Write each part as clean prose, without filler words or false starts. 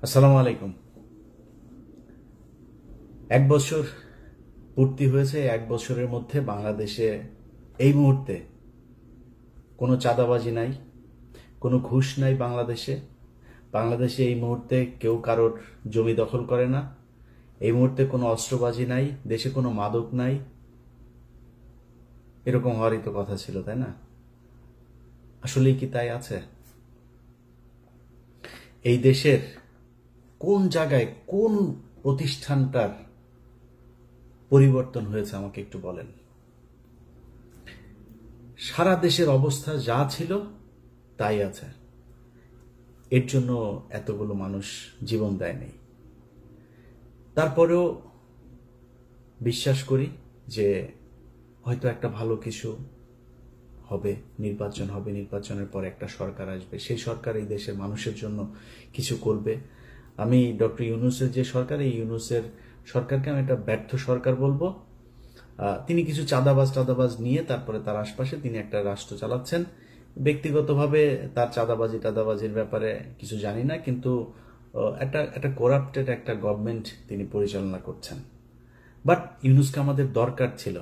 আসসালামু আলাইকুম। এক বছর পূর্তি হয়েছে। এক বছরের মধ্যে বাংলাদেশে এই মুহূর্তে কোনো চাঁদাবাজি নাই, কোনো ঘুষ নাই। বাংলাদেশে এই মুহূর্তে কেউ কারোর জমি দখল করে না। এই মুহূর্তে কোনো অস্ত্রবাজি নাই, দেশে কোনো মাদক নাই। এরকম হওয়ারই তো কথা ছিল, তাই না? আসলেই কি তাই আছে? এই দেশের কোন জায়গায় কোন প্রতিষ্ঠানটার পরিবর্তন হয়েছে আমাকে একটু বলেন। সারা দেশের অবস্থা যা ছিল তাই আছে। এর জন্য এতগুলো মানুষ জীবন দেয়নি। তারপরেও বিশ্বাস করি যে হয়তো একটা ভালো কিছু হবে, নির্বাচন হবে, নির্বাচনের পর একটা সরকার আসবে, সেই সরকার এই দেশের মানুষের জন্য কিছু করবে। আমি ডক্টর ইউনূসের যে সরকার, এই ইউনূসের সরকারকে আমি একটা ব্যর্থ সরকার বলবো। তিনি কিছু চাঁদাবাজ নিয়ে তারপরে তার আশপাশে তিনি একটা রাষ্ট্র চালাচ্ছেন। ব্যক্তিগতভাবে তার টাদাবাজির ব্যাপারে কিছু জানি না, কিন্তু একটা করাপ্টেড একটা গভর্নমেন্ট তিনি পরিচালনা করছেন। বাট ইউনূসকে আমাদের দরকার ছিল।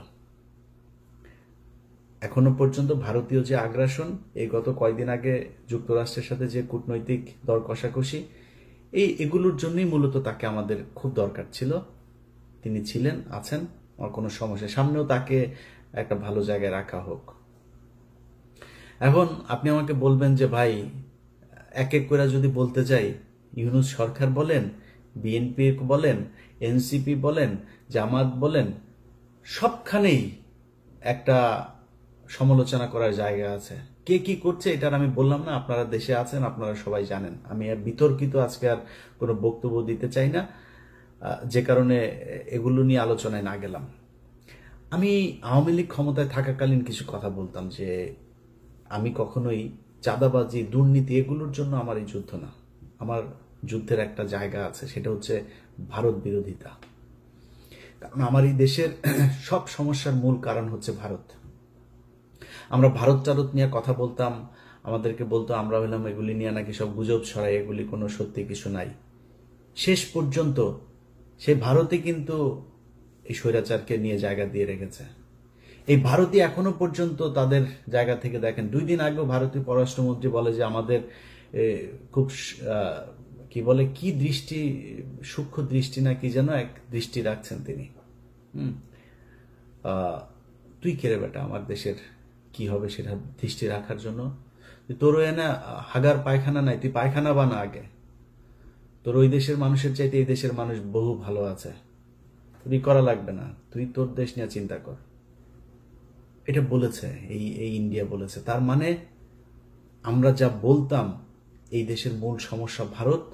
এখনো পর্যন্ত ভারতীয় যে আগ্রাসন, এই গত কয়েকদিন আগে যুক্তরাষ্ট্রের সাথে যে কূটনৈতিক দর কষাকষি, এগুলোর জন্যই মূলত তাকে আমাদের খুব দরকার ছিল। তিনি ছিলেন, আছেন, আমার কোনো সমস্যা। সামনেও তাকে একটা ভালো জায়গায় রাখা হোক। এখন আপনি আমাকে বলবেন যে ভাই, এক এক করে যদি বলতে যাই, ইউনূস সরকার বলেন, বিএনপি বলেন, এনসিপি বলেন, জামাত বলেন, সবখানেই একটা সমালোচনা করার জায়গা আছে। কে কি করছে এটার আমি বললাম না, আপনারা দেশে আছেন, আপনারা সবাই জানেন। আমি আর বিতর্কিত আজকে আর কোনো বক্তব্য দিতে চাই না, যে কারণে এগুলো নিয়ে আলোচনায় না গেলাম। আমি আওয়ামী লীগ ক্ষমতায় থাকাকালীন কিছু কথা বলতাম যে আমি কখনোই চাঁদাবাজি, দুর্নীতি এগুলোর জন্য আমার এই যুদ্ধ না। আমার যুদ্ধের একটা জায়গা আছে, সেটা হচ্ছে ভারত বিরোধিতা। কারণ আমার এই দেশের সব সমস্যার মূল কারণ হচ্ছে ভারত। আমরা ভারত নিয়ে কথা বলতাম, আমাদেরকে বলতো আমরা হলাম এগুলি নিয়ে নাকি সব গুজব ছড়াই, এগুলি কোনো সত্যি কিছু নাই। শেষ পর্যন্ত সেই ভারতে কিন্তু এই স্বৈরাচারকে নিয়ে জায়গা দিয়ে রেখেছে। এই ভারতীয় এখনো পর্যন্ত তাদের জায়গা থেকে দেখেন, 2 দিন আগেও ভারতীয় পররাষ্ট্রমন্ত্রী বলে যে আমাদের খুব কি বলে, কি দৃষ্টি, সূক্ষ্ম দৃষ্টি না কি যেন এক দৃষ্টি রাখছেন তিনি। তুই কে রে বেটা আমার দেশের কি হবে সেটা দৃষ্টি রাখার জন্য? তোরও এনে হাগার পায়খানা নাই, তুই পায়খানা বানা আগে। তোর ওই দেশের মানুষের চাইতে এই দেশের মানুষ বহু ভালো আছে, তুই করা লাগবে না, তুই তোর দেশ নিয়ে চিন্তা কর। এটা বলেছে এই ইন্ডিয়া বলেছে। তার মানে আমরা যা বলতাম এই দেশের মূল সমস্যা ভারত,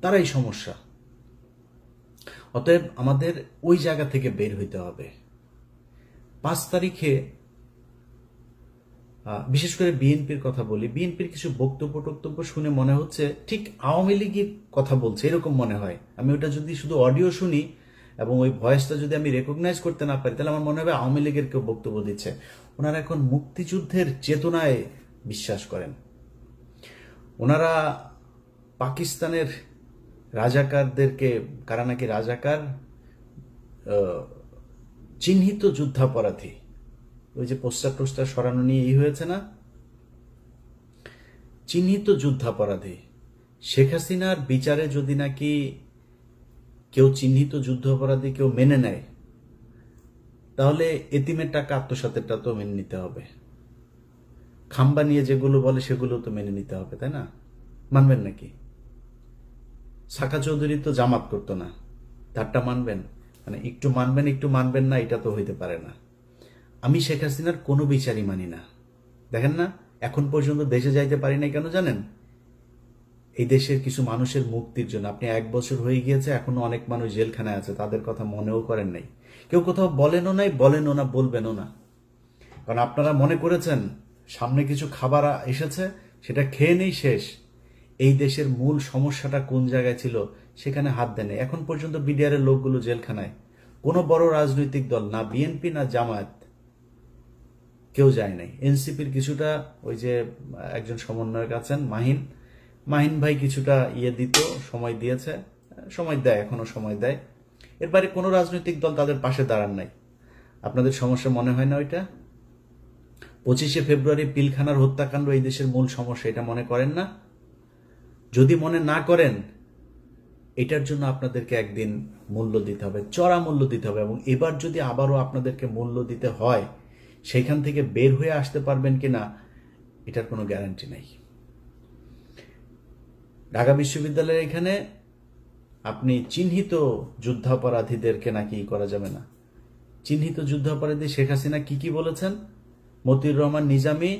তারাই সমস্যা। অতএব আমাদের ওই জায়গা থেকে বের হইতে হবে। 5 তারিখে বিশেষ করে বিএনপির কথা বলি, বিএনপির কিছু বক্তব্য শুনে মনে হচ্ছে ঠিক আওয়ামী লীগের কথা বলছে, এরকম মনে হয়। আমি ওটা যদি শুধু অডিও শুনি এবং ওই ভয়েসটা যদি আমি রেকগনাইজ করতে না পারি, তাহলে আমার মনে হবে আওয়ামী লীগের কেউ বক্তব্য দিচ্ছে। ওনারা এখন মুক্তিযুদ্ধের চেতনায় বিশ্বাস করেন। ওনারা পাকিস্তানের রাজাকারদেরকে, কারা নাকি রাজাকার, চিহ্নিত যুদ্ধাপরাধী, ওই যে পোস্টার সরানো নিয়ে হয়েছে না, চিহ্নিত যুদ্ধাপরাধী। শেখ হাসিনার বিচারে যদি নাকি কেউ চিহ্নিত যুদ্ধাপরাধী কেউ মেনে নেয়, তাহলে এতিমের টাকা আত্মসাতেরটা তো মেনে নিতে হবে। খাম্বা নিয়ে যেগুলো বলে সেগুলো তো মেনে নিতে হবে, তাই না? মানবেন নাকি? সাকা চৌধুরী তো জামাত করতো না, তারটা মানবেন? মানে একটু মানবেন একটু মানবেন না, এটা তো হইতে পারে না। আমি শেখ হাসিনার কোনো বিচারই মানি না। দেখেন না, এখন পর্যন্ত দেশে যাইতে পারি নাই কেন জানেন? এই দেশের কিছু মানুষের মুক্তির জন্য। আপনি 1 বছর হয়ে গিয়েছে, এখনো অনেক মানুষ জেলখানায় আছে, তাদের কথা মনেও করেন নাই। কেউ কোথাও বলেনও নাই, বলেনও না, বলবেনও না। কারণ আপনারা মনে করেছেন সামনে কিছু খাবার এসেছে, সেটা খেয়ে নেই, শেষ। এই দেশের মূল সমস্যাটা কোন জায়গায় ছিল সেখানে হাত দেন। এখন পর্যন্ত বিডিআর এর লোকগুলো জেলখানায়। কোনো বড় রাজনৈতিক দল, না বিএনপি না জামায়াত, কেউ যায় নাই। এনসিপির কিছুটা, ওই যে একজন সমন্বয়ক আছেন মাহিন, মাহিন ভাই কিছুটা দিত, সময় দিয়েছে, সময় দেয়, এখনো সময় দেয়। এর বাইরে কোনো রাজনৈতিক দল তাদের পাশে দাঁড়ান নাই। আপনাদের সমস্যা মনে হয় না ওইটা? 25শে ফেব্রুয়ারি পিলখানার হত্যাকাণ্ড এই দেশের মূল সমস্যা, এটা মনে করেন না? যদি মনে না করেন, এটার জন্য আপনাদেরকে একদিন মূল্য দিতে হবে, চড়া মূল্য দিতে হবে। এবং এবার যদি আবারও আপনাদেরকে মূল্য দিতে হয়, সেইখান থেকে বের হয়ে আসতে পারবেন কিনা এটার কোনো গ্যারান্টি নাই। ঢাকা বিশ্ববিদ্যালয়ের এখানে আপনি চিহ্নিত যুদ্ধাপরাধীদেরকে নাকি করা যাবে না। চিহ্নিত যুদ্ধাপরাধী শেখ হাসিনা কি বলেছেন? মতিউর রহমান নিজামী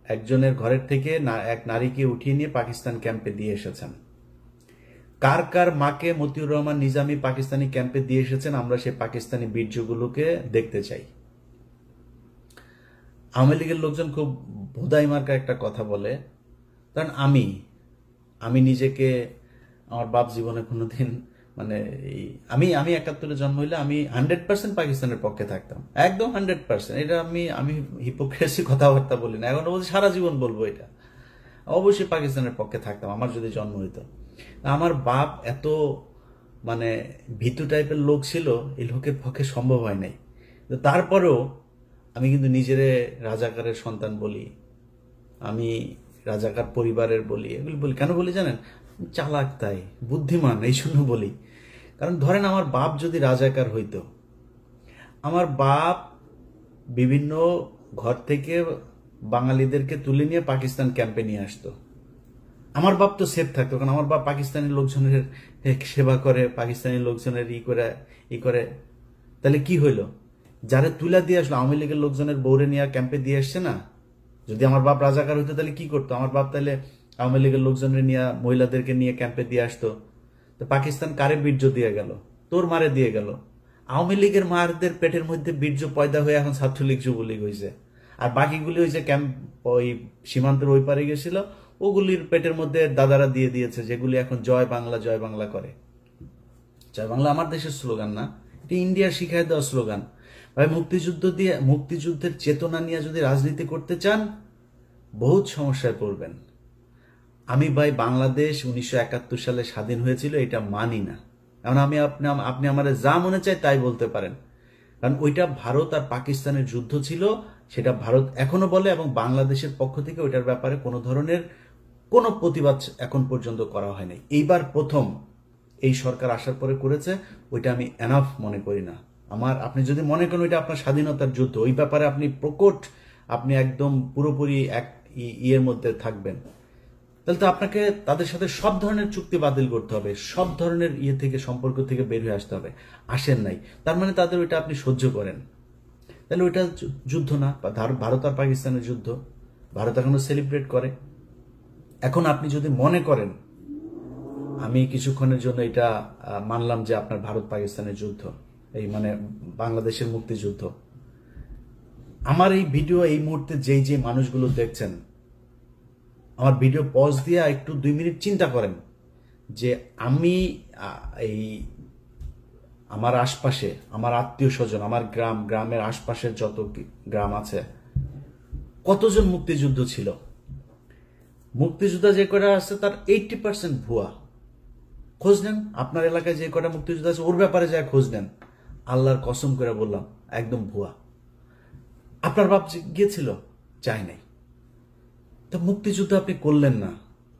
একজনের ঘরের থেকে এক নারীকে উঠিয়ে নিয়ে পাকিস্তান ক্যাম্পে দিয়ে এসেছেন। কার কার মাকে মতিউর রহমান নিজামী পাকিস্তানি ক্যাম্পে দিয়ে এসেছেন, আমরা সেই পাকিস্তানি বীর্যগুলোকে দেখতে চাই। আওয়ামী লীগের লোকজন খুব ভোদাই মার্কা একটা কথা বলে, কারণ আমি নিজেকে, আমার বাপ জীবনে কোনোদিন মানে আমি 71-এ জন্ম হইলে আমি 100% পাকিস্তানের পক্ষে থাকতাম, একদম 100%। এটা আমি হিপোক্রেসি কথাবার্তা বলি না, এখন বলছি সারা জীবন বলবো এটা। অবশ্যই পাকিস্তানের পক্ষে থাকতাম আমার যদি জন্ম হইতো। আমার বাপ এত মানে ভীতু টাইপের লোক ছিল, এই লোকের পক্ষে সম্ভব হয় নাই। তারপরেও আমি কিন্তু নিজেরে রাজাকারের সন্তান বলি, আমি রাজাকার পরিবারের বলি, এগুলি বলি। কেন বলি জানেন? চালাক, তাই বুদ্ধিমান, এই জন্য বলি। কারণ ধরেন আমার বাপ যদি রাজাকার হইতো, আমার বাপ বিভিন্ন ঘর থেকে বাঙালিদেরকে তুলে নিয়ে পাকিস্তান ক্যাম্পে নিয়ে আসতো, আমার বাপ তো সেফ থাকতো। কারণ আমার বাপ পাকিস্তানি লোকজনের সেবা করে, পাকিস্তানি লোকজনের ই করে। তাহলে কি হইলো? যারা তুলা দিয়ে আসলো, আওয়ামী লীগের লোকজনের বৌরে নিয়ে ক্যাম্পে দিয়ে আসছে না। যদি আমার বাপ রাজাকার হইতো তাহলে কি করতো? আমার বাপ তাহলে আওয়ামী লীগের লোকজনের নিয়ে, মহিলাদেরকে নিয়ে ক্যাম্পে দিয়ে আসতো। তো পাকিস্তান কারে বীর্য দিয়ে গেল? তোর মারে দিয়ে গেল। আওয়ামী লীগের মারদের পেটের মধ্যে বীর্য পয়দা হয়ে এখন ছাত্রলীগ যুবলীগ হয়েছে। আর বাকিগুলি ওই যে ক্যাম্প ওই সীমান্তের ওই পারে গেছিল, ওগুলির পেটের মধ্যে দাদারা দিয়ে দিয়েছে, যেগুলি এখন জয় বাংলা করে। জয় বাংলা আমার দেশের স্লোগান না, এটা ইন্ডিয়ার শিখায় দেওয়া স্লোগান। ভাই, মুক্তিযুদ্ধের চেতনা নিয়ে যদি রাজনীতি করতে চান, বহুত সমস্যায় পড়বেন। আমি ভাই বাংলাদেশ 1971 সালে স্বাধীন হয়েছিল এটা মানি না। এখন আপনি আমার যা মনে চায় তাই বলতে পারেন, কারণ ওইটা ভারত আর পাকিস্তানের যুদ্ধ ছিল, সেটা ভারত এখনো বলে। এবং বাংলাদেশের পক্ষ থেকে ওইটার ব্যাপারে কোনো ধরনের কোনো প্রতিবাদ এখন পর্যন্ত করা হয়নি। এইবার প্রথম এই সরকার আসার পরে করেছে, ওইটা আমি এনাফ মনে করি না। আপনি যদি মনে করেন ওইটা আপনার স্বাধীনতার যুদ্ধ, ওই ব্যাপারে আপনি প্রকট, আপনি একদম পুরোপুরি এক ইয়ের মধ্যে থাকবেন, তাহলে তো আপনাকে তাদের সাথে সব ধরনের চুক্তি বাতিল করতে হবে, সব ধরনের থেকে সম্পর্ক থেকে বের হয়ে আসতে হবে। আসেন নাই, তার মানে তাদের ওইটা আপনি সহ্য করেন। তাহলে ওইটা যুদ্ধ না, ভারত আর পাকিস্তানের যুদ্ধ। ভারত এখনো সেলিব্রেট করে। এখন আপনি যদি মনে করেন, আমি কিছুক্ষণের জন্য এটা মানলাম যে আপনার ভারত পাকিস্তানের যুদ্ধ, এই মানে বাংলাদেশের মুক্তিযুদ্ধ। আমার এই ভিডিও এই মুহূর্তে যে মানুষগুলো দেখছেন, আমার ভিডিও পজ দিয়ে একটু 2 মিনিট চিন্তা করেন যে আমি আমার আশপাশে, আমার আত্মীয় স্বজন, আমার গ্রামের আশপাশের যত গ্রাম আছে, কতজন মুক্তিযুদ্ধ ছিল। মুক্তিযোদ্ধা যে কটা আছে তার 80% ভুয়া। খোঁজ নেন, আপনার এলাকায় যে কটা মুক্তিযোদ্ধা আছে ওর ব্যাপারে যা খোঁজ নেন, আল্লাহর কসম করে বললাম একদম ভুয়া। আপনার বাপ গিয়েছিল? চাই নাই। তা মুক্তিযুদ্ধ আপনি করলেন না,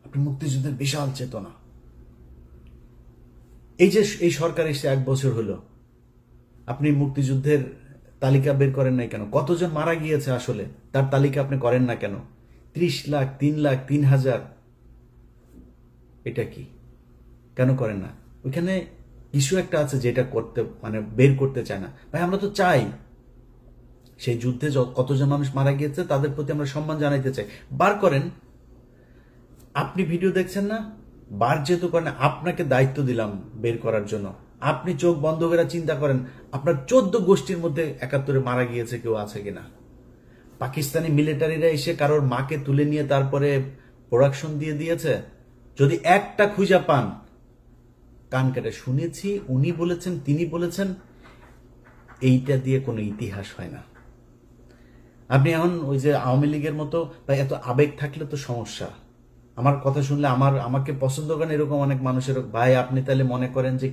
আপনি মুক্তিযুদ্ধের বিশাল চেতনা। এই যে এই সরকার এসে 1 বছর হলো, আপনি মুক্তিযুদ্ধের তালিকা বের করেন নাই কেন? কতজন মারা গিয়েছে আসলে তার তালিকা আপনি করেন না কেন? 30 লাখ, 3 লাখ, 3,000, এটা কি কেন করেন না? ওইখানে ইস্যু একটা আছে যেটা করতে মানে বের করতে চায় না। ভাই, আমরা তো চাই সেই যুদ্ধে কতজন মানুষ মারা গিয়েছে তাদের প্রতি আমরা সম্মান জানাইতে চাই। বার করেন। আপনি ভিডিও দেখছেন না, বার যেহেতু করেন, আপনাকে দায়িত্ব দিলাম বের করার জন্য। আপনি চোখ বন্ধ করে চিন্তা করেন আপনার 14 গোষ্ঠীর মধ্যে 71-এ মারা গিয়েছে কেউ আছে কিনা। পাকিস্তানি মিলিটারিরা এসে কারোর মাকে তুলে নিয়ে তারপরে প্রোডাকশন দিয়ে দিয়েছে, যদি একটা খুঁজা পান, কান কেটে শুনেছি, উনি বলেছেন, তিনি বলেছেন, এইটা দিয়ে কোনো ইতিহাস হয় না। আপনি এখন ওই যে আওয়ামী লীগের মতো, বা এত আবেগ থাকলে তো সমস্যা। আমার কথা শুনলে আমাকে পছন্দ করেন এরকম অনেক মানুষের, ভাই আপনি তাহলে মনে করেন যে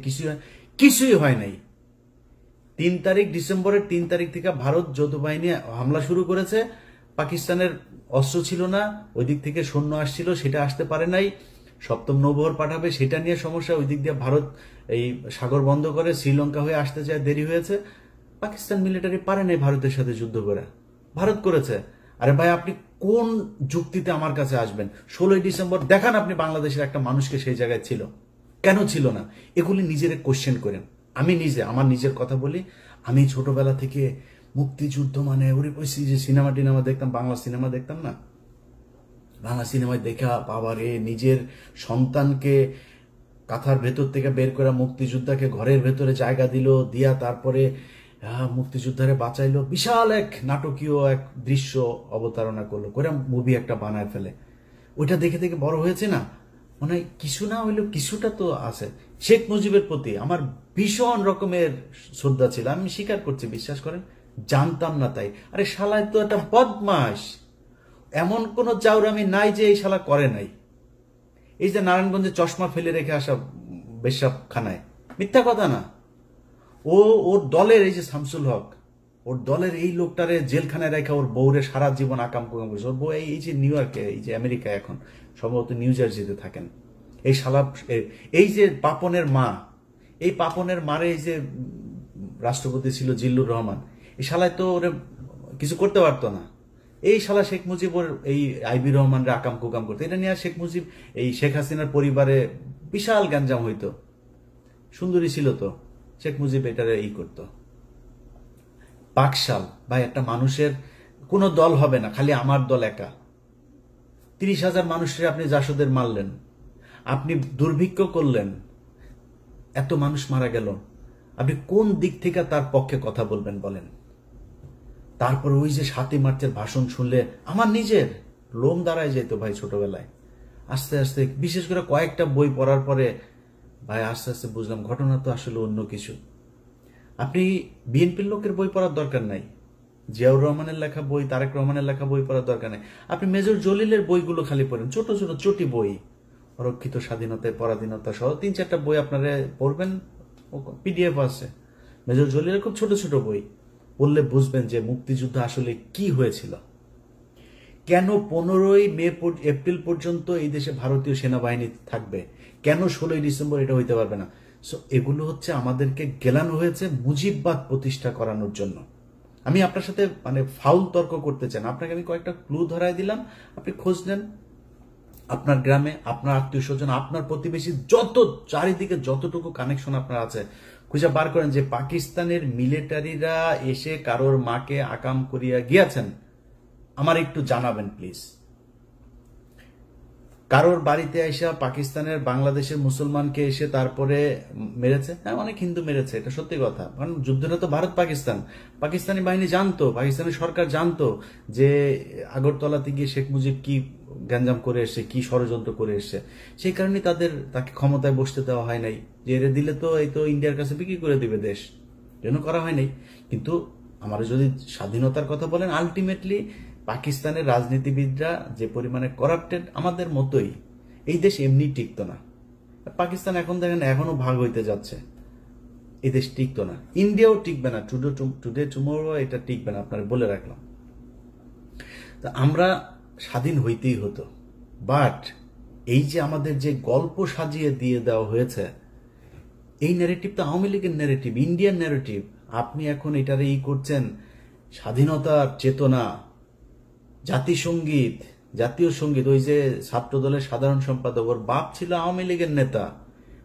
কিছুই হয় নাই। 3 ডিসেম্বরের 3 তারিখ থেকে ভারত যৌথ বাহিনী হামলা শুরু করেছে। পাকিস্তানের অস্ত্র ছিল না, ওই দিক থেকে সৈন্য আসছিল, সেটা আসতে পারে নাই। 7ম নৌবহর পাঠাবে, সেটা নিয়ে সমস্যা। ওই দিক দিয়ে ভারত এই সাগর বন্ধ করে শ্রীলঙ্কা হয়ে আসতে চায়, দেরি হয়েছে। পাকিস্তান মিলিটারি পারে নাই ভারতের সাথে যুদ্ধ করে, ভারত করেছে। আরে ভাই আপনি কোন যুক্তিতে আমার কাছে আসবেন? 16ই ডিসেম্বর দেখান আপনি বাংলাদেশের একটা মানুষকে সেই জায়গায় ছিল, কেন ছিল না? এগুলি নিজের কোশ্চেন করেন। আমি আমার নিজের কথা বলি, আমি ছোটবেলা থেকে মুক্তিযুদ্ধ মানে ওরে কইছি যে সিনেমা টিনেমা দেখতাম, বাংলা সিনেমা দেখতাম না, বাংলা সিনেমায় দেখা বাবারে নিজের সন্তানকে কাঁথার ভেতর থেকে বের করে মুক্তিযোদ্ধাকে ঘরের ভেতরে জায়গা দিল, দিয়া তারপরে মুক্তিযোদ্ধারে বাঁচাইলো, বিশাল এক নাটকীয় এক দৃশ্য অবতারণা করলো, করে মুভি একটা বানায় ফেলে। ওইটা দেখে দেখে বড় হয়েছে না, মানে কিছু না হইলেও কিছুটা তো আছে। শেখ মুজিবের প্রতি আমার ভীষণ রকমের শ্রদ্ধা ছিল, আমি স্বীকার করছি, বিশ্বাস করেন জানতাম না তাই। আরে শালায় তো একটা বদমাস, এমন কোন জাউরামি নাই যে এই শালা করে নাই। এই যে নারায়ণগঞ্জে চশমা ফেলে রেখে আসা বেশ্যাখানায়, মিথ্যা কথা না। ওর দলের এই যে শামসুল হক, ওর দলের এই লোকটারে জেলখানায় রেখে ওর বউরে সারা জীবন আকাম কুকাম করেছে। ওর বউ এই যে নিউ ইয়র্কে, এই যে আমেরিকায় এখন সম্ভবত নিউ জার্সিতে থাকেন। এই শালা, এই যে পাপনের মা, এই পাপনের মারে এই যে রাষ্ট্রপতি ছিল জিল্লুর রহমান, এই শালায় তো ওরে কিছু করতে পারতো না। এই শালা শেখ মুজিব ওর এই আইবি রহমানরে আকাম কুকাম করতো। এটা নিয়ে শেখ মুজিব এই শেখ হাসিনার পরিবারে বিশাল গ্যাঞ্জাম হইতো। সুন্দরী ছিল তো, শেখ মুজিব এটারে করতো। বাকশাল ভাই, একটা মানুষের কোনো দল হবে না, খালি আমার দল একা। 30,000 মানুষের আপনি জাসদের মারলেন, আপনি দুর্ভিক্ষ করলেন, এত মানুষ মারা গেল, আপনি কোন দিক থেকে তার পক্ষে কথা বলবেন বলেন? তারপর ওই যে 7ই মার্চের ভাষণ শুনলে আমার নিজের লোম দাঁড়ায় যেত ভাই ছোটবেলায়। আস্তে আস্তে বিশেষ করে কয়েকটা বই পড়ার পরে ভাই আস্তে আস্তে বুঝলাম ঘটনা তো আসলে অন্য কিছু। আপনি বিএনপির লোকের বই পড়ার দরকার নাই, জিয়াউর রহমানের লেখা বই, তারেক রহমানের লেখা বই পড়ার দরকার নাই। আপনি মেজর জলিলের বইগুলো খালি পড়েন, ছোট ছোট চটি বই, অরক্ষিত স্বাধীনতায় পরাধীনতা সহ 3-4টা বই আপনারা পড়বেন, পিডিএফ আছে। মেজর জলিলের খুব ছোট ছোট বই পড়লে বুঝবেন যে মুক্তিযুদ্ধ আসলে কি হয়েছিল, কেন 15ই এপ্রিল পর্যন্ত এই দেশে ভারতীয় সেনাবাহিনী থাকবে, কেন 16ই ডিসেম্বর এটা হইতে পারবে না। সো এগুলো হচ্ছে আমাদেরকে গেলানো হয়েছে মুজিববাদ প্রতিষ্ঠা করানোর জন্য। আমি আপনার সাথে মানে ফাউল তর্ক করতে চান, আপনাকে আমি কয়েকটা ক্লু ধরাই দিলাম, আপনি খোঁজ নেন। আপনার গ্রামে, আপনার আত্মীয় স্বজন, আপনার প্রতিবেশী, যত চারিদিকে যতটুকু কানেকশন আপনার আছে, খুঁজে বার করেন যে পাকিস্তানের মিলিটারিরা এসে কারোর মাকে আকাম করিয়া গিয়েছেন, আমার একটু জানাবেন প্লিজ। কারোর বাড়িতে এসে পাকিস্তানের বাংলাদেশের মুসলমানকে এসে তারপরে মেরেছে? হ্যাঁ, অনেক হিন্দু মেরেছে, এটা সত্যি কথা। কারণ যুদ্ধটা তো ভারত পাকিস্তান, পাকিস্তানি বাহিনী জানতো, পাকিস্তানি সরকার জানতো যে আগরতলাতে গিয়ে শেখ মুজিব কি গ্যাঞ্জাম করে এসছে, কি ষড়যন্ত্র করে এসছে। সেই কারণে তাকে ক্ষমতায় বসতে দেওয়া হয় নাই, যে এরে দিলে তো এই তো ইন্ডিয়ার কাছে বিক্রি করে দিবে দেশ, জন্য করা হয় নাই। কিন্তু আমার যদি স্বাধীনতার কথা বলেন, আলটিমেটলি পাকিস্তানের রাজনীতিবিদরা যে পরিমাণে করাপ্টেড, আমাদের মতোই, এই দেশ এমনি টিকতো না। পাকিস্তান এখন দেখেন এখনো ভাগ হইতে যাচ্ছে, এই দেশ টিকতো না, ইন্ডিয়াও টিকবে না, টুডে টুমোরো এটা টিকবে না, আপনারা বলে রাখলাম। তা আমরা স্বাধীন হইতেই হতো, বাট এই যে আমাদের যে গল্প সাজিয়ে দিয়ে দেওয়া হয়েছে, এই ন্যারেটিভ তো আওয়ামী লীগের ন্যারেটিভ, ইন্ডিয়ান ন্যারেটিভ। আপনি এখন এটারে করছেন স্বাধীনতার চেতনা, জাতিসঙ্গীত, জাতীয় সঙ্গীত। ওই যে ছাত্র দলের সাধারণ সম্পাদক, ওর বাপ ছিল আওয়ামী লীগের নেতা,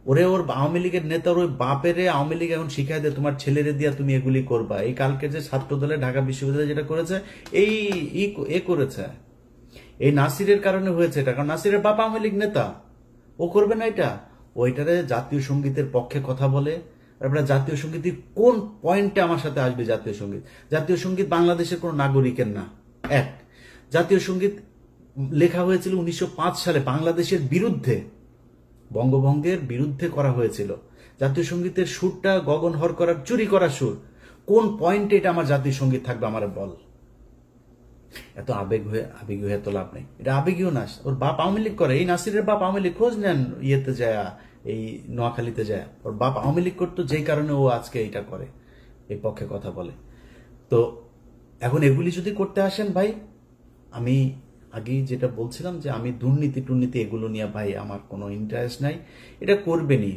ওর আওয়ামী লীগের নেতার ওই বাপেরে আওয়ামী লীগ এখন শিখাই দেয় তোমার ছেলেরে দিয়া তুমি এগুলি করবা। এই কালকে যে ছাত্র দলে ঢাকা বিশ্ববিদ্যালয় যেটা করেছে, করেছে, এই নাসিরের কারণে হয়েছে এটা, কারণ নাসিরের বাপ আওয়ামী লীগ নেতা, ও করবে না এটা। ওইটারে জাতীয় সঙ্গীতের পক্ষে কথা বলে। তারপরে জাতীয় সঙ্গীতের কোন পয়েন্টে আমার সাথে আসবে জাতীয় সঙ্গীত? জাতীয় সঙ্গীত বাংলাদেশের কোন নাগরিকের না। এক, জাতীয় সঙ্গীত লেখা হয়েছিল 1905 সালে বাংলাদেশের বিরুদ্ধে, বঙ্গভঙ্গের বিরুদ্ধে করা হয়েছিল। জাতীয় সঙ্গীতের সুরটা গগন হর করার চুরি করা সুর। কোন পয়েন্টে এটা আমার জাতীয় সঙ্গীত থাকবে আমার বল? এত আবেগী হয়ে তো লাভ নেই, এটা আবেগীয় না। ওর বাপ আওয়ামী লীগ করে, এই নাসিরের বাপ আওয়ামী লীগ, খোঁজ নেন ইয়েতে যায়, এই নোয়াখালীতে যায়, ওর বাপ আওয়ামী লীগ করতো, যেই কারণে ও আজকে এটা করে, এই পক্ষে কথা বলে। তো এখন এগুলি যদি করতে আসেন ভাই, আমি আগেই যেটা বলছিলাম যে আমি দুর্নীতি টুর্নীতি এগুলো নিয়ে ভাই আমার কোনো ইন্টারেস্ট নাই, এটা করবেনই।